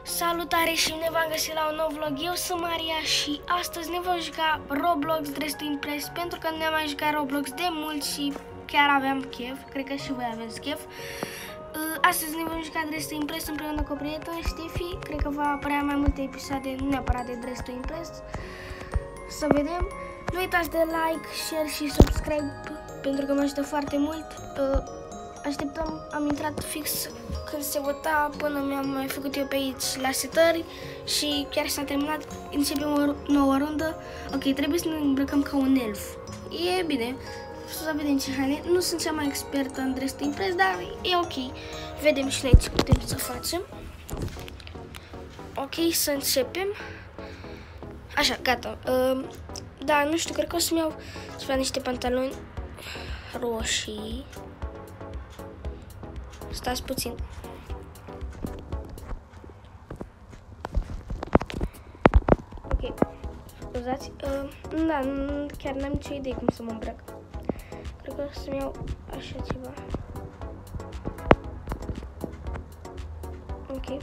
Salutare și bine v-am găsit la un nou vlog. Eu sunt Maria și astăzi ne vom juca Roblox Dress to Impress, pentru că nu ne-am mai jucat Roblox de mult și chiar aveam chef. Cred că și voi aveți chef. Astăzi ne vom juca Dress to Impress împreună cu prietena Ștefi. Cred că va apărea mai multe episoade, nu neapărat de Dress to Impress. Să vedem. Nu uitați de like, share și subscribe pentru că mă ajută foarte mult. Așteptăm, am intrat fix când se vota, până mi-am mai făcut eu pe aici la setări și chiar s-a terminat. Începem o nouă rundă. Ok, trebuie să ne îmbrăcăm ca un elf. E bine, să vedem ce haine. Nu sunt cea mai expertă în Dress to Impress, dar e ok. Vedem și noi ce putem să facem. Ok, să începem. Așa, gata. Da, nu știu, cred că o să-mi iau ceva, niște pantaloni roșii. Stați puțin. Ok, scuzați. Da, chiar n-am nicio idee cum să mă îmbrac. Cred că o să-mi iau așa ceva. Ok.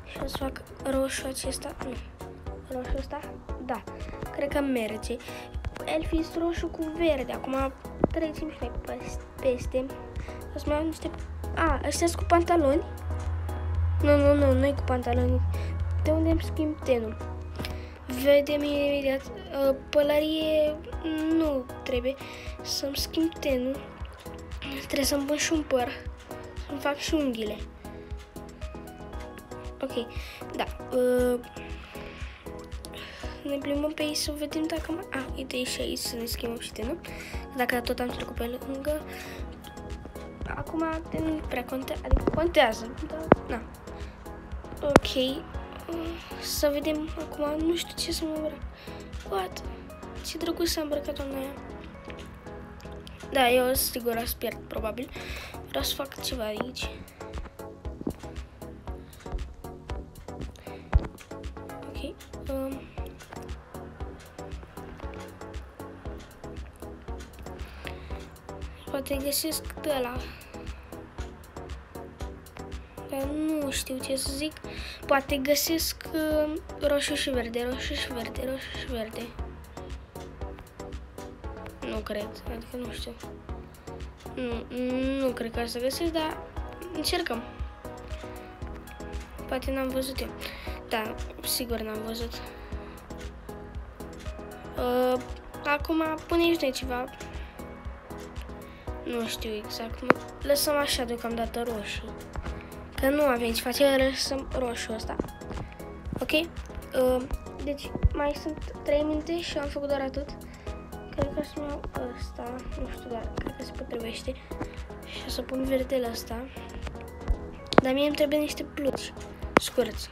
Și o să fac roșu acesta. Nu. Roșu ăsta? Da. Cred că merge. Elfii sunt roșu cu verde. Acum trecem și noi peste. O să-mi iau niște... ăștia sunt cu pantaloni? Nu e cu pantaloni. De unde îmi schimb tenul? Vedem imediat. Pălărie nu trebuie să-mi schimb tenul. Trebuie să-mi pun și un păr. Să-mi fac și unghiile. Ok, da. Ne plimbăm pe aici să vedem dacă mai... uite și aici să ne schimbăm și tenul. Dacă tot am trecut pe lângă. Acum nu prea contează, adică contează, dar na. Ok, să vedem acum, nu știu ce să mă îmbrac. What? Ce drăguț s-a îmbrăcat doamna aia. Da, eu sigur o să pierd, probabil. Vreau să fac ceva aici. Ok. Poate găsesc de ăla. Dar nu știu ce să zic. Poate găsesc roșu și verde, roșu și verde, roșu și verde. Nu cred, adică nu știu. Nu cred că o să găsesc, dar încercăm. Poate n-am văzut eu. Da, sigur n-am văzut. Acum puneți noi ceva. Nu știu exact. Lăsăm așa deocamdată roșii. Că nu avem ce face, lăsăm roșu ăsta. Ok? Deci mai sunt 3 minute și am făcut doar atât. Cred că o să-mi iau ăsta. Nu știu, dar cred că se potrivește. Și o să pun verdele ăsta. Dar mie îmi trebuie niște blugi scurți.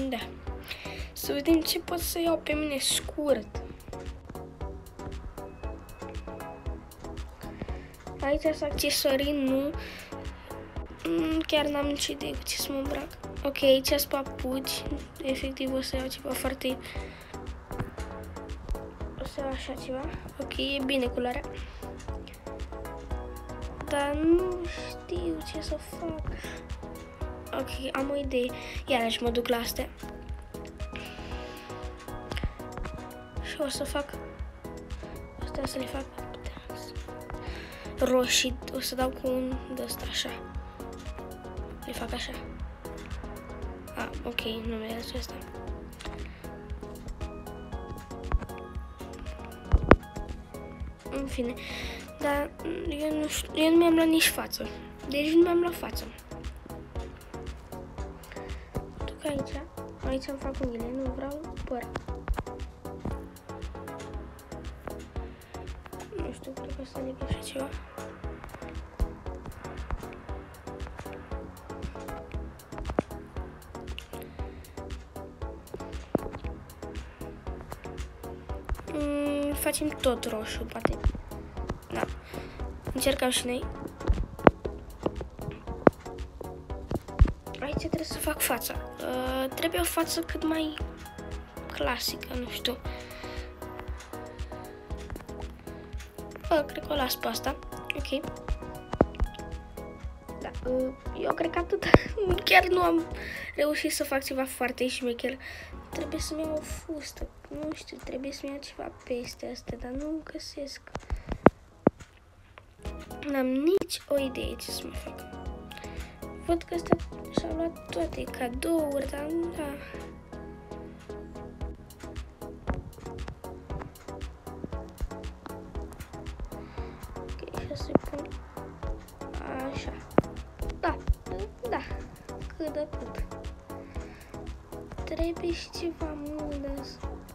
Da. Să vedem ce pot să iau pe mine scurt. Aici sunt accesorii, nu. Chiar n-am nicio idee cu ce să mă îmbrac. Ok, aici sunt papuci. Efectiv o să iau ceva foarte... O să iau așa ceva. Ok, e bine culoarea. Dar nu știu ce să fac. Ok, am o idee. Iarăși mă duc la astea. Și o să fac... Astea să le fac... roșii. O să dau cu un de ăsta, așa. Le fac așa. Ok, nu merge asta. În fine. Dar eu nu știu, eu nu mi-am luat nici față. Deci nu mi-am luat față. Duc aici îmi fac unghiile, nu vreau păr. Nu știu, cred că să leg așa ceva. Facem tot roșu, poate. Da. Încercăm și noi. Aici trebuie să fac fața. Trebuie o față cât mai clasică, nu știu. Cred că o las pe asta. Ok. Da, eu cred că atât. Chiar nu am reușit să fac ceva foarte șmecher. Trebuie să-mi iau o fustă. Nu știu, trebuie să-mi iau ceva peste asta, dar nu găsesc. N-am nici o idee ce să mă fac. Văd că ăsta și-a luat toate cadouri, dar da. Ok, și să-i pun așa. Da, cât de cât. Trebuie și ceva mudă,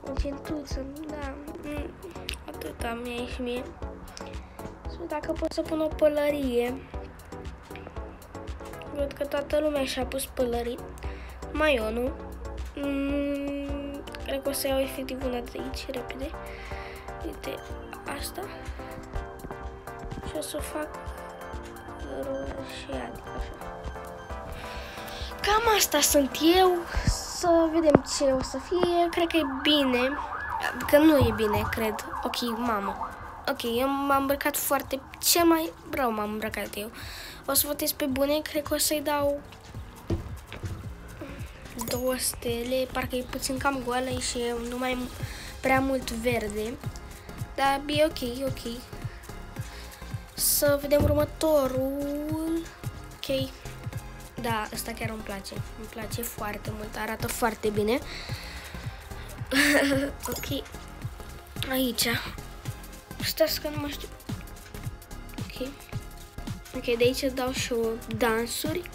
o gentuță, da, atâta mi-a și mie. Să văd dacă pot să pun o pălărie. Văd că toată lumea și-a pus pălării. Mai eu nu. Cred că o să iau efectiv una de aici, repede. Uite, asta. Și o să fac roșiat, așa. Cam asta sunt eu. Să vedem ce o să fie. Cred că e bine. Că nu e bine, cred. Ok, mamă. Ok, eu m-am îmbrăcat foarte... Cel mai rău m-am îmbrăcat eu. O să votez pe bune. Cred că o să-i dau 2 stele. Parcă e puțin cam goală și e numai prea mult verde. Dar e ok. Să vedem următorul. Ok. Da, ăsta chiar îmi place. Îmi place foarte mult. Arată foarte bine. Ok. Aici. Stați că nu mai știu. Ok, de aici dau și dansuri.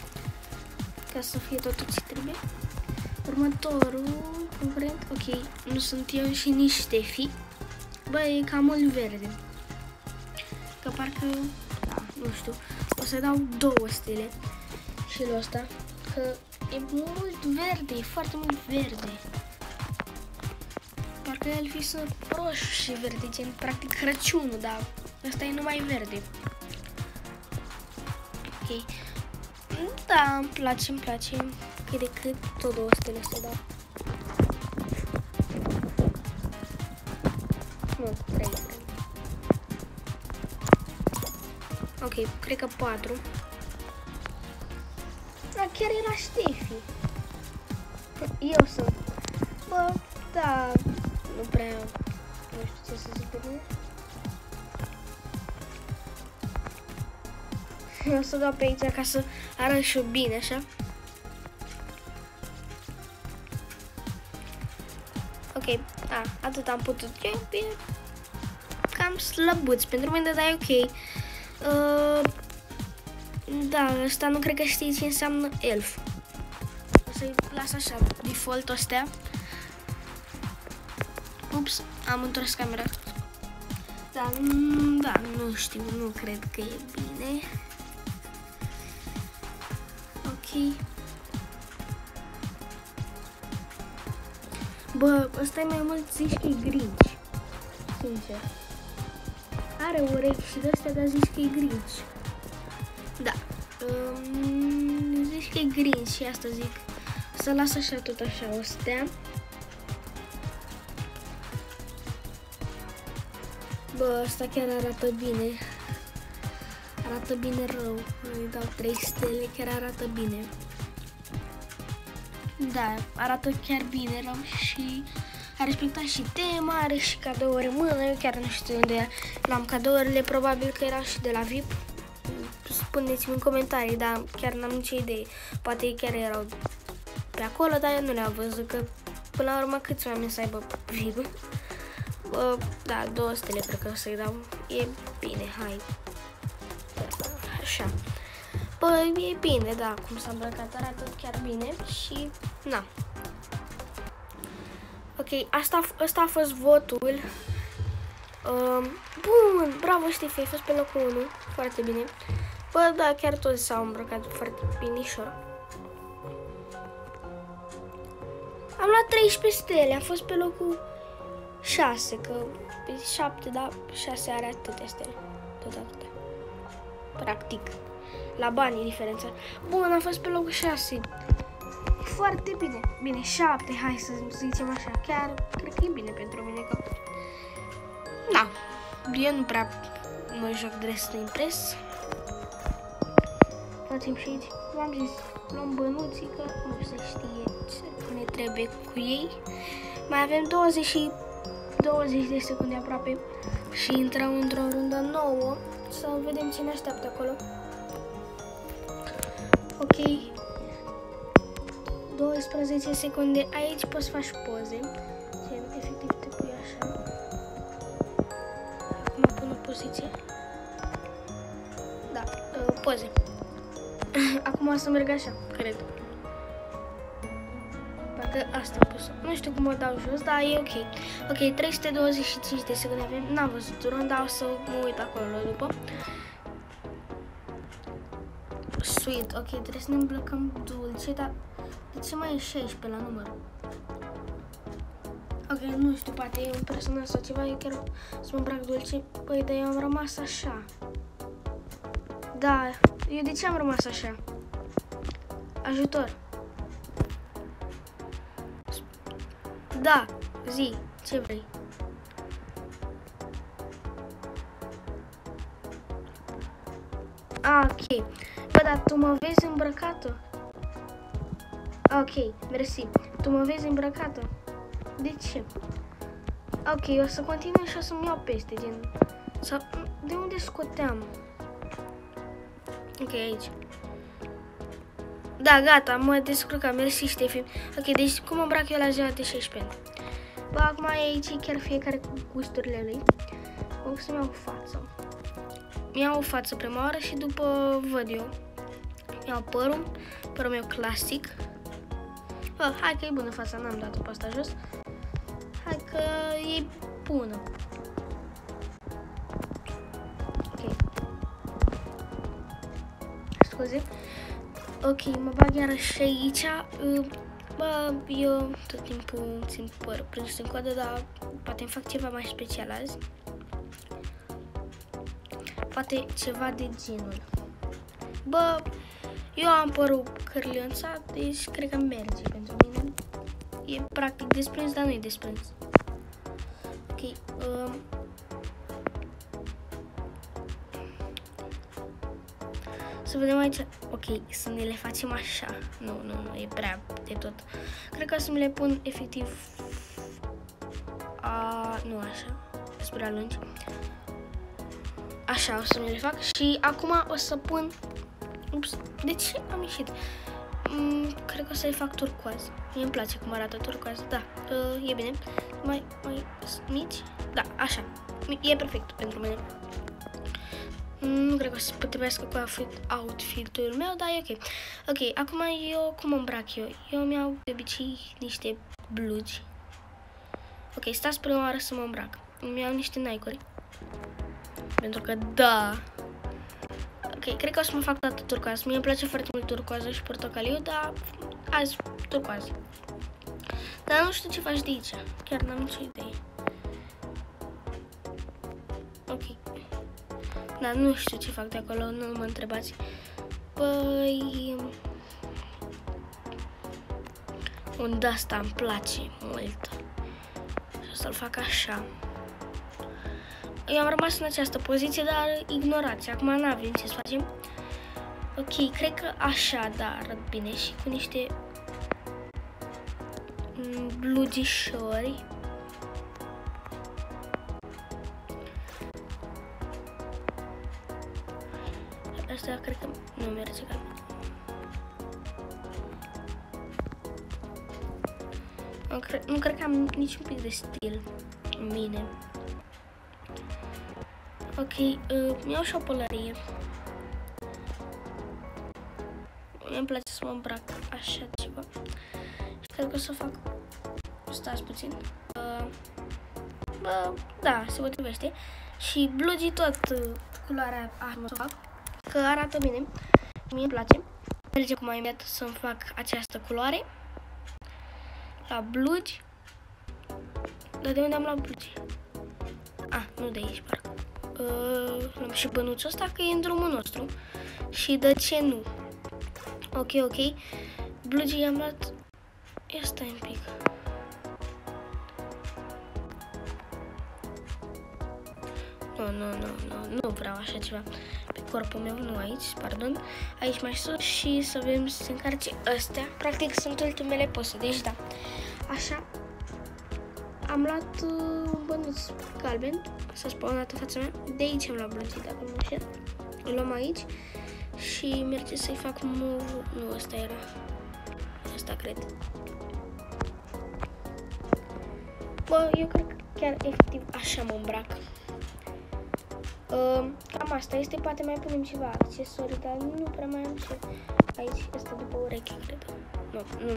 Ca să fie totul ce trebuie. Următorul concurent. Ok, nu sunt eu și nici Ștefi. Bă, e cam mult verde. Că parcă, da, nu știu. O să dau 2 stele. Și la ăsta, că e mult verde, e foarte mult verde. Parcă el fi să roșu și verde, gen practic Crăciunul, dar ăsta e numai verde. Ok. Da, îmi place. Cât de cât tot 2 stele să dau. Nu, 3. Ok, cred că 4. Da, chiar era Ștefi. Eu sunt. Bă, da, nu prea, nu știu ce să zic pe mine. O să dau pe aici ca să arăt și bine, așa. Ok, atât am putut. E cam slăbuț pentru mine, dar e ok. Da, ăsta nu cred că știi ce înseamnă elf. O să-i las așa, default-ul astea. Ups, am întors camera. Da, nu știu, nu cred că e bine. Ok. Bă, ăsta e mai mult, zici că e Grinch. Sincer. Are urechi și de-astea, dar zici că e Grinch. Da. Zici că e Grinch și asta zic. Să las așa, tot așa, o stea. Bă, asta chiar arată bine. Arată bine rău. Îi dau 3 stele, chiar arată bine. Da, arată chiar bine rău și a respectat și tema, are și cadouri în mână. Eu chiar nu știu unde l-am cadourile, probabil că erau și de la VIP. Spuneți-mi în comentarii, dar chiar n-am nicio idee. Poate chiar erau pe acolo, dar eu nu le-am văzut, că până la urmă câți oameni să aibă VIP. Da, 2 stele cred că o să-i dau. E bine, hai. Așa. Bă, e bine, da, cum s-a îmbrăcat, arată chiar bine și, na. Ok, asta a fost votul. Bun, bravo Ștefi, ai fost pe locul 1, foarte bine. Bă, da, chiar toți s-au îmbrăcat foarte binișor. Am luat 13 stele, am fost pe locul 6, că pe 7, da, 6 are atâtea stele, tot atâtea. Practic, la bani e diferența. Bun, am fost pe locul 6. Foarte bine. Bine, 7, hai să zicem așa. Chiar, cred că e bine pentru mine, că... Da, eu nu prea mă joc Dress to Impress. Facem și aici, v-am zis, luăm bănuții, că nu se știe ce ne trebuie cu ei. Mai avem 20 de secunde aproape și intrăm într-o rundă nouă. Să vedem ce ne așteaptă acolo. Ok. 12 secunde. Aici poți să faci poze. Efectiv te pui așa. Acum pun o poziție. Da, poze. Acum o să merg așa, cred. Parcă asta am pus. Nu știu cum o dau jos, dar e ok. Ok, 325 de secunde avem. N-am văzut runda, o să mă uit acolo după. Sweet, ok, trebuie să ne îmbrăcăm dulce, dar de ce mai e 16 la număr? Ok, nu știu, poate e un personaj sau ceva, eu chiar să mă îmbrac dulce. Păi, dar eu am rămas așa. Da, eu de ce am rămas așa? Ajutor. Da, zi, ce vrei? Ok. Bă, dar tu mă vezi îmbrăcată? Ok, mersi. Tu mă vezi îmbrăcată? De ce? Ok, o să continui și o să-mi iau peste, gen... Sau... De unde scoteam? Ok, aici. Da, gata, mă descurcam, mersi, Ștefi. Ok, deci cum îmbrac eu la ziua de 16 ani? Bă, acum e aici chiar fiecare cu gusturile lui. O să-mi iau față. Mi-au o față prima oară și după văd eu. Mi-au părul meu clasic. Bă, hai că e bună fața, n-am dat-o pe asta jos. Hai că e bună. Ok. Scuze. Ok, mă bag iarăși aici. Bă, eu tot timpul țin părul prins în coadă, dar poate îmi fac ceva mai special azi. Poate ceva de genul. Bă, eu am părul cărlionțat, deci cred că merge pentru mine. E practic desprins, dar nu e desprins. Ok. Să vedem aici. Ok, să ne le facem așa. Nu, e prea de tot. Cred că o să mi le pun efectiv... nu așa. Sunt prea lungi. Așa o să mi le fac și acum o să pun... Ups, de ce am ieșit? Cred că o să-i fac turcoaz. Mie îmi place cum arată turcoaz. Da, e bine. Mai mici? Da, așa. E perfect pentru mine. Nu cred că o să potrivească cu outfit-ul meu, dar e ok. Ok, acum eu cum îmbrac eu? Eu mi-au de obicei niște blugi. Ok, stați prima oară să mă îmbrac. Îmi iau niște Nike-uri. Pentru că da. Ok, cred că o să mă fac toată turcoaz. Mie îmi place foarte mult turcoază și portocaliu, dar azi turcoaz. Dar nu știu ce faci de aici. Chiar n-am nicio idee. Ok. Dar nu știu ce fac de acolo, nu mă întrebați. Păi... un de-asta îmi place mult. Și o să-l fac așa. Eu am rămas în această poziție, dar ignorați. Acum n-avem ce să facem. Ok, cred că așa, da, arăt bine și cu niște blugișori. Asta cred că nu merge ca nu cred că am niciun pic de stil în mine. Ok, mi-au și o pălărie. Mie îmi place să mă îmbrac așa ceva. Și cred că o să fac... Stați puțin. Bă, da, se potrivește. Și blugii tot culoarea armă să fac. Că arată bine. Mie îmi place. Merge cu mai imediat să-mi fac această culoare. La blugi. Dar de unde am luat blugi? Nu de aici, parcă. Luăm și bănuțul ăsta că e în drumul nostru. Și de ce nu? Ok. Blugii am luat... Ia stai un pic. Nu vreau așa ceva pe corpul meu, nu aici, pardon. Aici mai sus și să vedem să se încarce astea. Practic sunt ultimele poze, deci da. Așa. Am luat un bănuț galben, s-a spawnat în fața mea. De aici am luat blățit, dacă nu știu. Îl luăm aici și merge să-i fac move. Nu, ăsta era. Asta cred. Bă, eu cred că chiar efectiv așa mă îmbrac. Cam asta este, poate mai punem ceva accesorii, dar nu prea mai am ce. Aici, asta după ureche, cred. Nu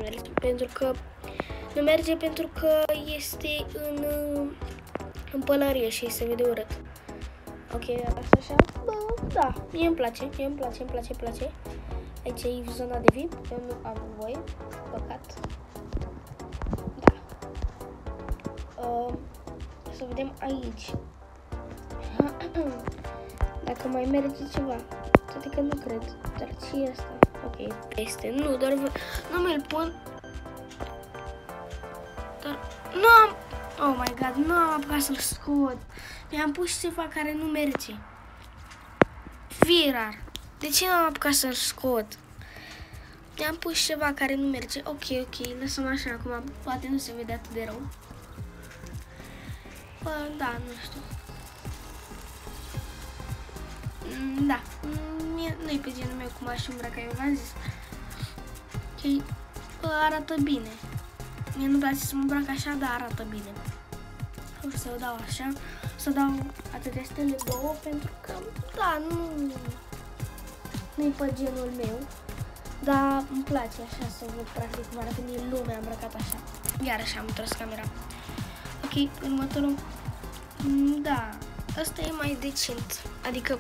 merge, pentru că este în pălărie și se vede urât. Ok, asta așa. Bă, da, mie îmi place. Aici e zona de VIP, eu nu am voie, păcat. Da. Să vedem aici. Dacă mai merge ceva. Toate că nu cred, dar ce e asta? Ok, peste, nu, doar nu mi-l pun. Dar nu am, oh my god, nu am apucat să-l scot. Mi-am pus ceva care nu merge. Virar. De ce nu am apucat să-l scot? Mi-am pus ceva care nu merge. Ok, lăsăm așa acum, poate nu se vede atât de rău. Bă, da, nu știu. Da, nu-i pe genul meu cum aș îmbrăca, eu v-am zis. Ok, arată bine. Mie nu-mi place să mă îmbrac așa, dar arată bine. O să o dau așa, să dau atâtea stele două, pentru că, da, nu-i pe genul meu. Dar îmi place așa să văd practic cum arată lumea îmbrăcat așa. Iarăși am întors camera. Ok, următorul. Da, ăsta e mai decent. Adică,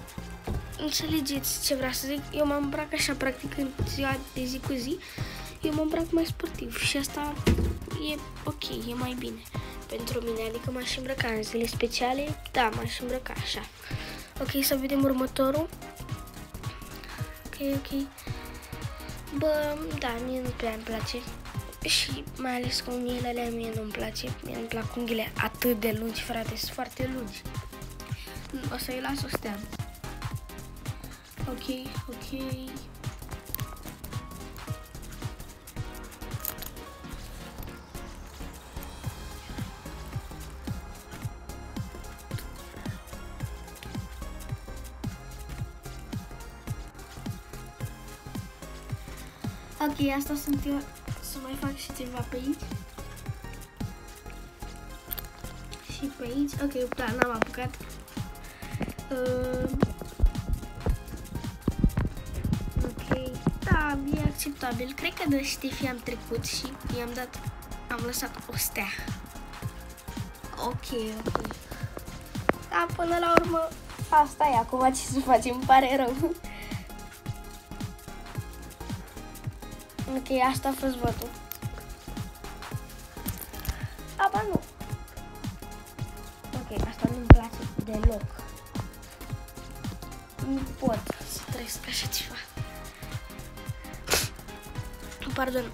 înțelegeți ce vreau să zic? Eu mă îmbrac așa, practic, în ziua de zi cu zi. Eu mă îmbrac mai sportiv și asta e ok, e mai bine pentru mine. Adică m-aș îmbrăca în zile speciale, da, m-aș îmbrăca așa. Ok, să vedem următorul. Ok. Bă, da, mie nu prea îmi place. Și mai ales cu unghiile alea mie nu-mi place. Mie nu-mi plac unghiile atât de lungi, frate, sunt foarte lungi. O să-i las o stea. Ok. Ok, asta sunt eu, să mai fac și ceva pe aici. Și pe aici, ok, da, n-am apucat. Ok, da, e acceptabil. Cred că de Ștefi am trecut și am lăsat o stea. Ok. Da, până la urmă, asta e acum, ce să facem, îmi pare rău. Ok, asta a fost votul. Ba nu. Ok, asta nu-mi place deloc. Nu pot să trăiesc așa ceva. Pardon.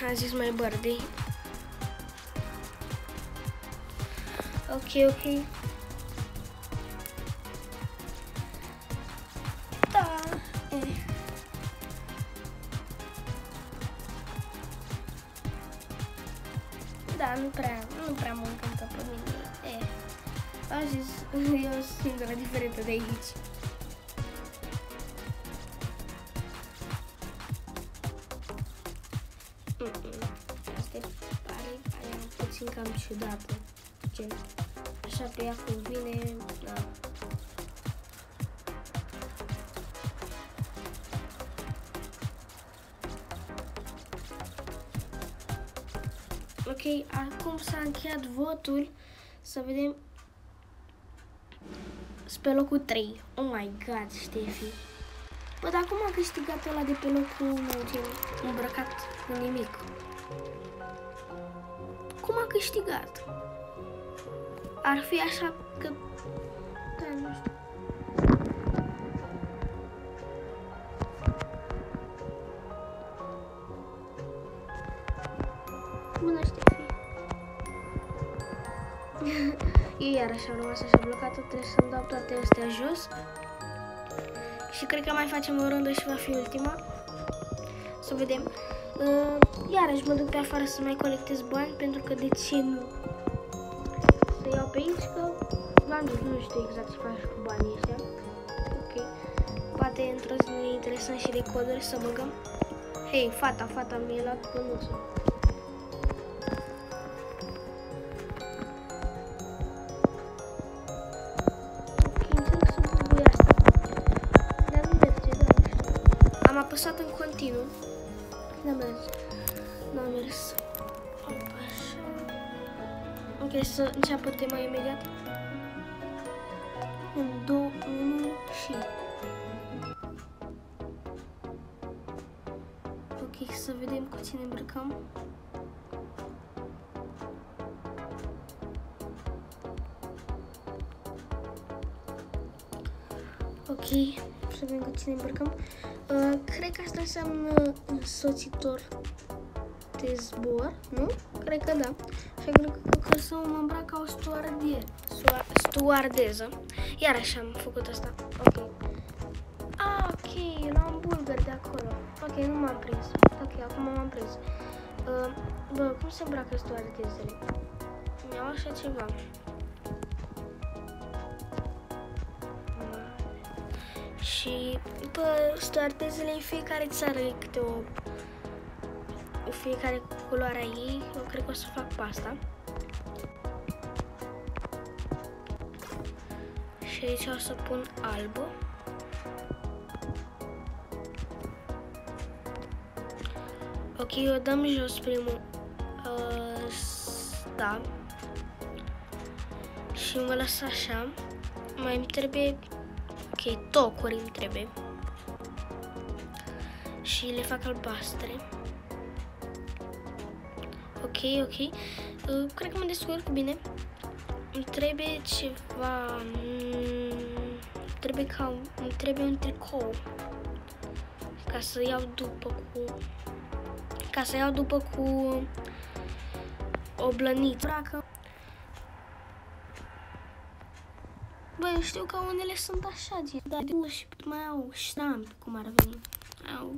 A zis mai birthday. Ok. Da, nu prea mă încântă pe mine. Am zis, eu sunt singura diferentă de aici. Asta pare puțin cam ciudată. Gen, așa pe ea cum vine, da. Ok, acum s-a încheiat votul. Să vedem. Pe locul 3. Oh my god, Ștefi. Bă, dar cum a câștigat ăla de pe locul 1, gen, îmbrăcat cu nimic? Cum a câștigat? Ar fi așa că... Da, nu știu. Bună, Ștefi. Eu iarăși am rămas așa blocată, trebuie să-mi dau toate astea jos. Și cred că mai facem o rundă și va fi ultima. Să vedem. Iarăși mă duc pe afară să mai colectez bani, pentru că de ce nu? Să iau pe aici, că v-am zis, nu știu exact ce faci cu banii ăștia. Ok. Poate într-o zi e interesant și de coduri să băgăm. Hei, fata mi-a luat bănuțul. Apăsat în continuu. N-a mers. Opa, așa. Ok, să înceapă tema imediat. În 2, 1 și... Ok, să vedem cu cine îmbrăcăm. Ok, să vedem cu cine îmbrăcăm. Cred că asta înseamnă însoțitor de zbor, nu? Cred că da. Și cred că să mă îmbrac ca o stuardeză. Iarăși am făcut asta. Ok. Ok, la un bulgar de acolo. Ok, nu m-am prins. Ok, acum m-am prins. Bă, cum se îmbracă stuardezele? Mi-au așa ceva. Și, bă, stuardezele în fiecare țară e câte o... fiecare cu culoarea ei. Eu cred că o să fac pe asta. Și aici o să pun albă. Ok, eu dăm jos primul. Da. Și mă las așa. Mai îmi trebuie... Ok, tocuri îmi trebuie. Și le fac albastre. Ok. Cred că mă descurc bine. Îmi trebuie ceva... Îmi trebuie un tricou. Ca să iau după cu... o blăniță. Bă, eu știu că unele sunt așa, dar și mai au ștampi, cum ar veni.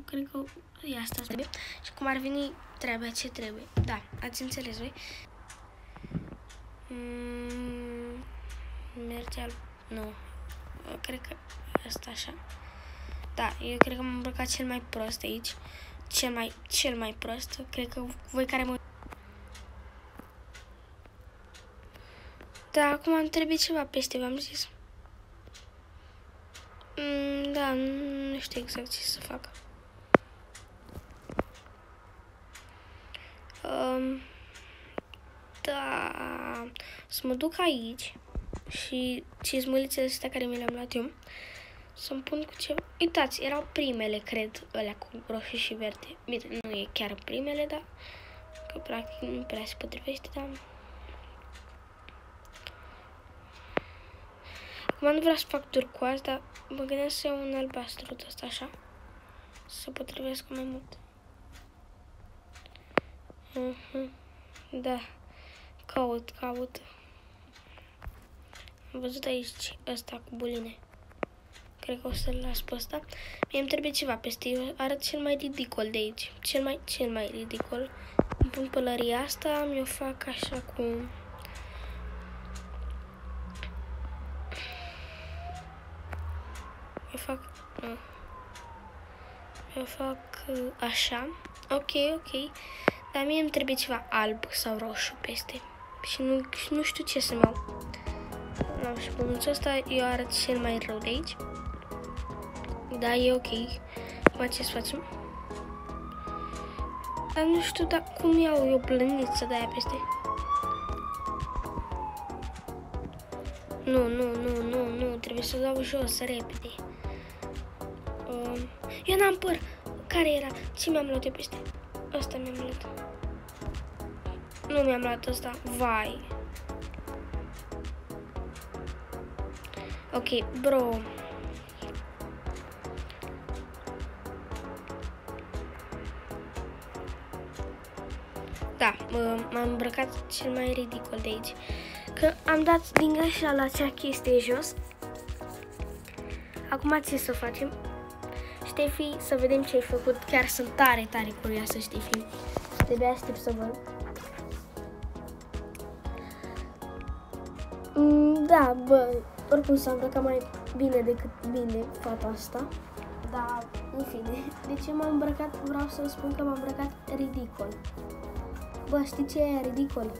Cred că e asta trebuie. Și cum ar veni, trebuie ce trebuie. Da, ați înțeles voi? Merge al... Nu. Cred că asta așa. Da, eu cred că m-am îmbrăcat cel mai prost aici. Cel mai prost. Cred că voi care mă... Da, acum îmi trebuie ceva peste, v-am zis. Da, nu știu exact ce să fac. Da, să mă duc aici și cizmulițele astea care mi le-am luat eu, să-mi pun cu ceva. Uitați, erau primele, cred, alea cu roșu și verde. Bine, nu e chiar primele, dar că practic nu prea se potrivește, dar... Acum nu vreau să fac turcoaz, dar mă gândeam să iau un albastru de ăsta așa, să se potrivească mai mult. Da, caut. Am văzut aici ăsta cu buline. Cred că o să-l las pe ăsta. Mie îmi trebuie ceva peste. Eu arăt cel mai ridicol de aici. Cel mai ridicol. Îmi pun pălăria asta, mi-o fac așa cu... Eu fac așa. Ok. Dar mie îmi trebuie ceva alb sau roșu peste. Și nu știu ce să-mi iau. No, și bănuțul ăsta eu arăt cel mai rău de aici. Da, e ok. Acum ce să facem? Dar nu știu cum iau eu blăniță de aia peste. Nu, trebuie să o dau jos repede. Eu n-am păr. Care era? Ce mi-am luat eu peste? Ăsta mi-am luat. Nu mi-am luat ăsta. Vai. Ok, bro. Da, m-am îmbrăcat cel mai ridicol de aici. că am dat din greșeală acea chestie jos. Acum ce să facem? Ștefi, să vedem ce ai făcut. Chiar sunt tare, tare curioasă, Ștefi. De aștept să văd. Da, bă, oricum s-a îmbrăcat mai bine decât bine fata asta. Dar, în fine, de ce m-am îmbrăcat? Vreau să spun că m-am îmbrăcat ridicol. Bă, știi ce e ridicol?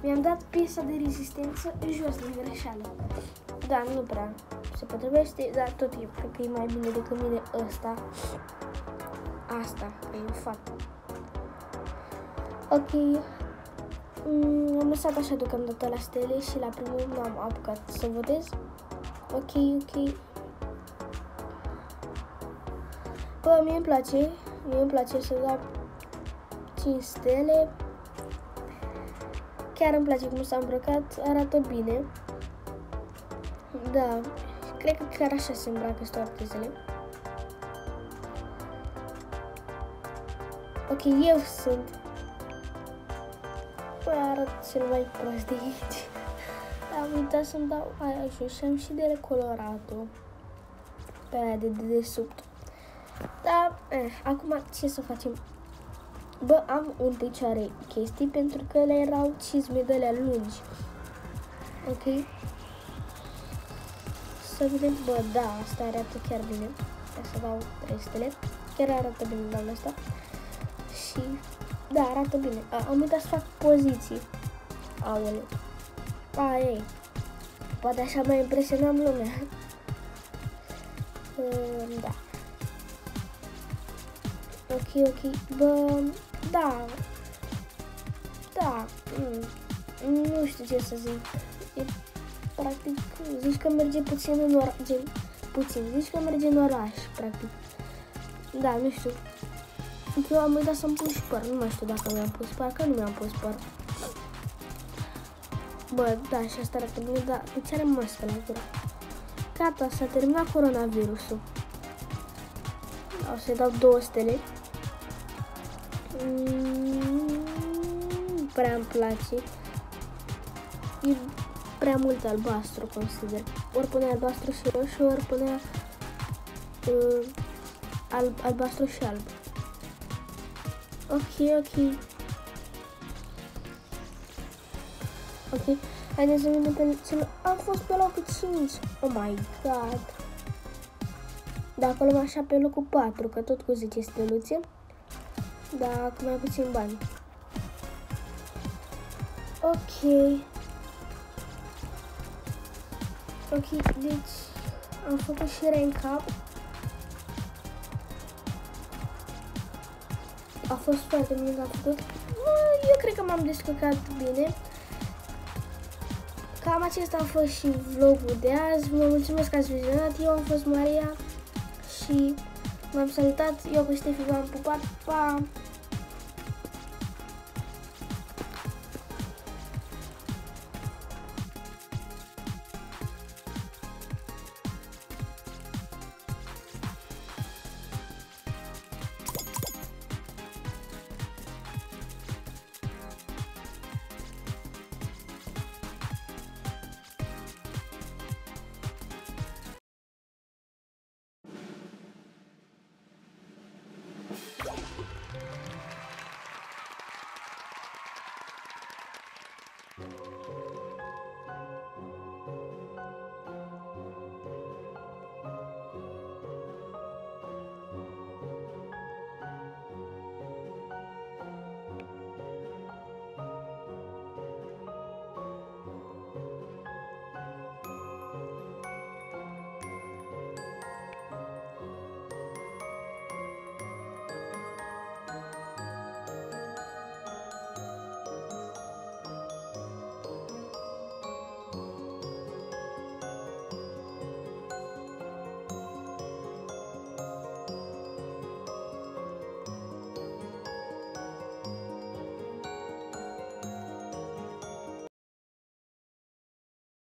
Mi-am dat piesa de rezistență jos din greșeală. Da, nu prea se potrivește, dar tot eu cred că e mai bine decât mine ăsta. Asta, că e fată. Ok. Am lăsat așa deocamdată la stele și la primul nu am apucat să votez. Ok. Bă, mie îmi place să dau 5 stele. Chiar îmi place cum s-a îmbrăcat, arată bine. Da, cred că chiar așa se îmbracă toate zile. Ok, eu sunt. Bă, arată cel mai prost de aici. Am uitat să-mi dau aia jos și am și de recolorat-o pe aia de dedesubt. Dar, acum ce să facem? Bă, am în picioare chestii pentru că le erau cizme de alea lungi. Ok? Să vedem, bă, da, asta arată chiar bine. Să dau 3 stele. Chiar arată bine doamna asta. Și, da, arată bine. Am uitat să fac poziții. Aoleu. Ei. Poate așa mai impresionam lumea. Da. Ok. Bă, da. Nu știu ce să zic. E, practic, zici că merge puțin în oraș. Zici că merge în oraș, practic. Da, nu știu. Eu am uitat să-mi pun și păr. Nu mai știu dacă mi-am pus păr, că nu mi-am pus păr. Bă, da, și asta arată bine, dar de ce are mască la gură? Gata, s-a terminat coronavirusul. O să-i dau 2 stele. Prea îmi place. E prea mult albastru, consider. Ori pune albastru și roșu, ori pune albastru și alb. Ok, haideți să vedem pe cel... Am fost pe locul 5. Oh my god. Da, acolo așa pe locul 4, că tot cu 10 steluțe. Da, cu mai puțin bani. Ok, deci am făcut și rank-up. A fost foarte bine că am făcut. Eu cred că m-am descurcat bine. Cam acesta a fost și vlogul de azi. Vă mulțumesc că ați vizionat. Eu am fost Maria și v-am salutat. Eu cu Ștefi v-am pupat. Pa!